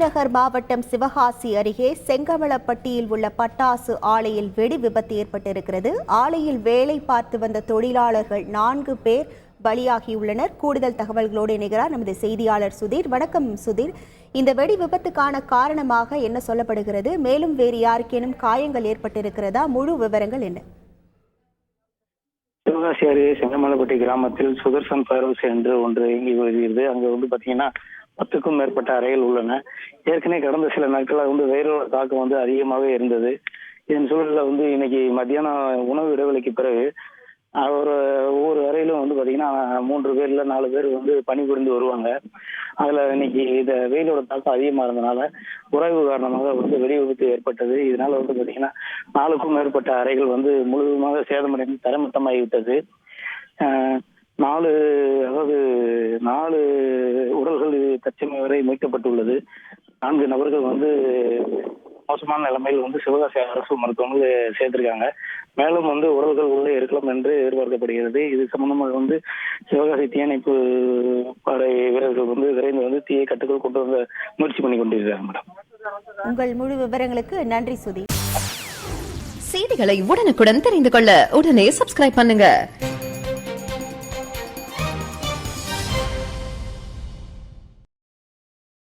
விருதுநகர் மாவட்டம் சிவகாசி அருகே செங்கமலப்பட்டியில் உள்ள பட்டாசு ஆலையில் வெடி விபத்து ஏற்பட்டிருக்கிறது. ஆலையில் வேலை பார்த்து வந்த தொழிலாளர்கள் 4 பேர் பலியாகியுள்ளனர். கூடுதல் தகவல்களோடு இணைகிறார் நமது செய்தியாளர் சுதீர். வணக்கம் சுதீர். இந்த வெடி விபத்துக்கான காரணமாக என்ன சொல்லப்படுகிறது? மேலும் வேறு யாருக்கேனும் காயங்கள் ஏற்பட்டிருக்கிறதா? முழு விவரங்கள் என்ன? சிவகாசி அருகே செங்கமலப்பட்டி கிராமத்தில் சுதர்சன் ஃபயர்ஹவுஸ் என்று ஒன்று இயங்கி வருகிறது. அங்கு பாத்தீங்கன்னா 10க்கும் மேற்பட்ட அறைகள் உள்ளன. ஏற்கனவே கடந்த சில நாட்களாக வெயிலோட தாக்கம் அதிகமாகவே இருந்தது. இதன் சூழலில் இன்னைக்கு மத்தியானம் உணவு இடைவெளிக்கு பிறகு ஒவ்வொரு அறையிலும் பாத்தீங்கன்னா 3 பேர்ல 4 பேர் பணிபுரிந்து வருவாங்க. அதுல இன்னைக்கு இந்த வெயிலோட தாக்கம் அதிகமா இருந்தனால உராய்வு காரணமாக வெடி விபத்து ஏற்பட்டது. இதனால பாத்தீங்கன்னா 4க்கும் மேற்பட்ட அறைகள் முழுவதுமாக சேதமடைந்து தரைமட்டமாகிவிட்டது. 4 உடல்கள் தற்சமயம் வரை மீட்கப்பட்டுள்ளது. 4 நபர்கள் மோசமான நிலைமையில் சிவகாசி அரசு மருத்துவமனையில் சேர்த்திருக்காங்க. மேலும் உடல்கள் உள்ளே இருக்கலாம் என்று எதிர்பார்க்கப்படுகிறது. இது சம்பந்தமாக சிவகாசி தீயணைப்பு படை வீரர்கள் விரைந்து தீயை கட்டுக்குள் கொண்டு வந்த முயற்சி பண்ணி கொண்டிருக்கிறாங்க. மேடம், உங்கள் முழு விவரங்களுக்கு நன்றி சுதீர். செய்திகளை உடனுக்குடன் தெரிந்து கொள்ள உடனே சப்ஸ்கிரைப் பண்ணுங்க.